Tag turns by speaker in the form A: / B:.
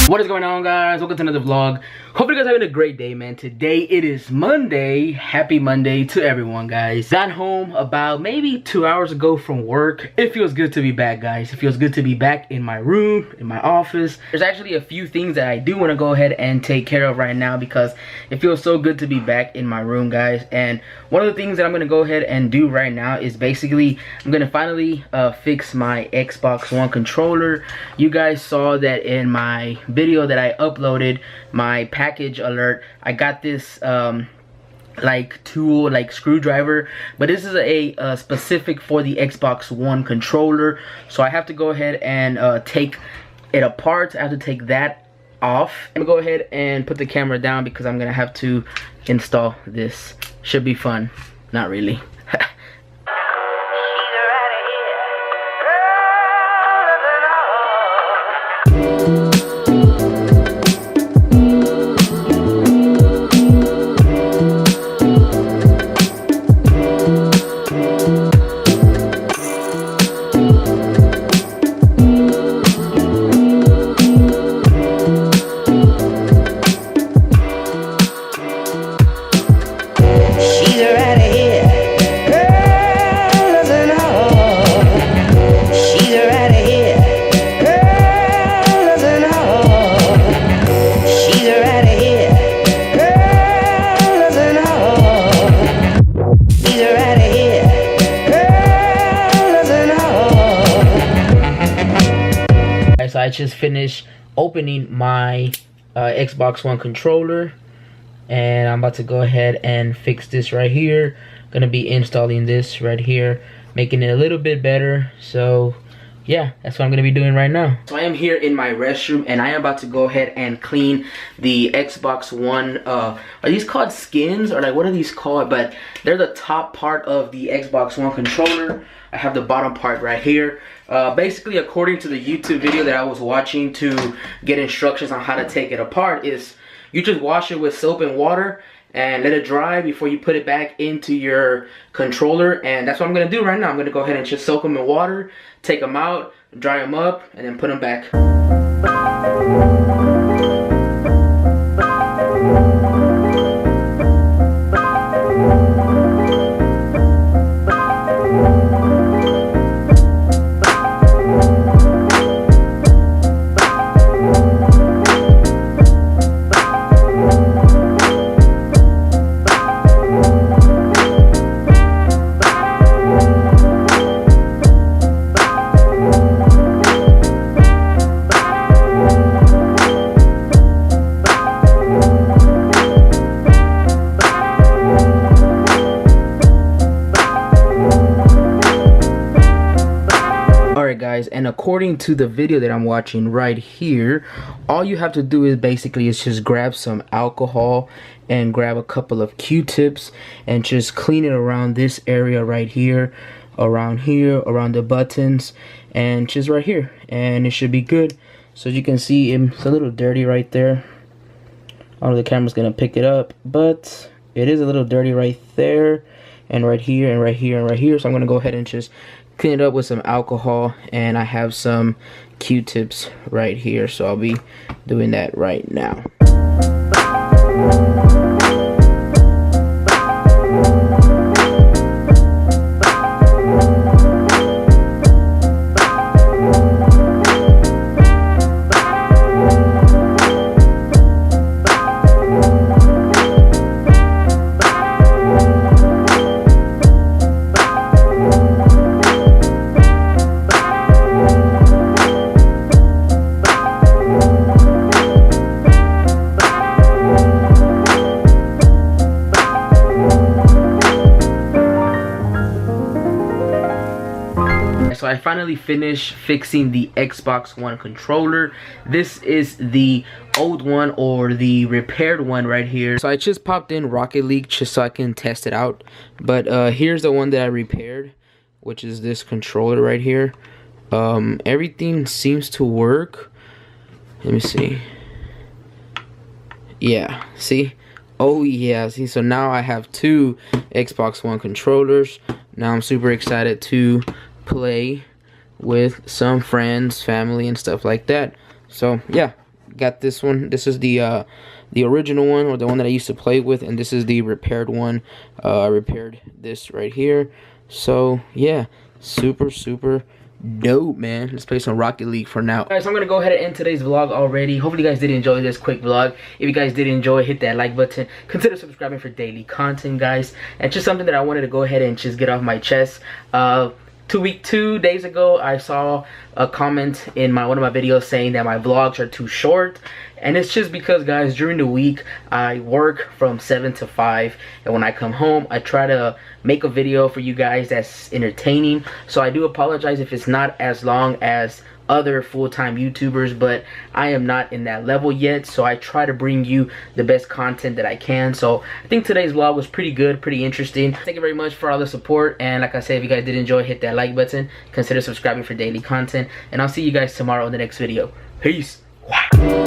A: What is going on, guys? Welcome to another vlog. Hope you guys are having a great day, man. Today it is Monday. Happy Monday to everyone, guys. Got home about maybe 2 hours ago from work. It feels good to be back, guys. It feels good to be back in my room, in my office. There's actually a few things that I do want to go ahead and take care of right now because it feels so good to be back in my room, guys. And one of the things that I'm going to go ahead and do right now is basically I'm going to finally fix my Xbox One controller. You guys saw that in my video that I uploaded, my package alert. I got this like tool, like screwdriver, but this is a specific for the Xbox One controller, so I have to go ahead and take it apart. I have to take that off and go ahead and put the camera down because I'm gonna have to install this. Should be fun. Not really. So I just finished opening my Xbox One controller, and I'm about to go ahead and fix this right here. Gonna be installing this right here, making it a little bit better. So yeah, that's what I'm gonna be doing right now. So I am here in my restroom and I am about to go ahead and clean the Xbox One. Are these called skins, or like what are these called? But they're the top part of the Xbox One controller. I have the bottom part right here. Basically, according to the YouTube video that I was watching to get instructions on how to take it apart, is you just wash it with soap and water and let it dry before you put it back into your controller. And that's what I'm gonna do right now. I'm gonna go ahead and just soak them in water, take them out, dry them up, and then put them back. Guys, and according to the video that I'm watching right here, all you have to do is basically just grab some alcohol and grab a couple of Q-tips and just clean it around this area right here, around the buttons, and just right here, and it should be good. So as you can see, it's a little dirty right there. I don't know if the camera's gonna pick it up, but it is a little dirty right there, and right here, and right here, and right here. So I'm gonna go ahead and just clean it up with some alcohol, and I have some Q-tips right here, so I'll be doing that right now. So I finally finished fixing the Xbox One controller. This is the old one, or the repaired one right here. So I just popped in Rocket League just so I can test it out. But here's the one that I repaired, which is this controller right here. Everything seems to work. Let me see. Yeah, see? Oh yeah, see, so now I have two Xbox One controllers. Now I'm super excited to play with some friends, family, and stuff like that. So yeah, got this one. This is the original one, or the one that I used to play with, and this is the repaired one. I repaired this right here. So yeah, super dope, man. Let's play some Rocket League for now. Guys, I'm gonna go ahead and end today's vlog already. Hopefully you guys did enjoy this quick vlog. If you guys did enjoy, hit that like button. Consider subscribing for daily content, guys. And just something that I wanted to go ahead and just get off my chest. 2 days ago, I saw a comment in one of my videos saying that my vlogs are too short. And it's just because, guys, during the week I work from 7 to 5, and when I come home I try to make a video for you guys that's entertaining. So I do apologize if it's not as long as other full-time YouTubers, but I am not in that level yet, so I try to bring you the best content that I can. So I think today's vlog was pretty good, pretty interesting. Thank you very much for all the support, and like I said, if you guys did enjoy, hit that like button. Consider subscribing for daily content, and I'll see you guys tomorrow in the next video. Peace. Wow.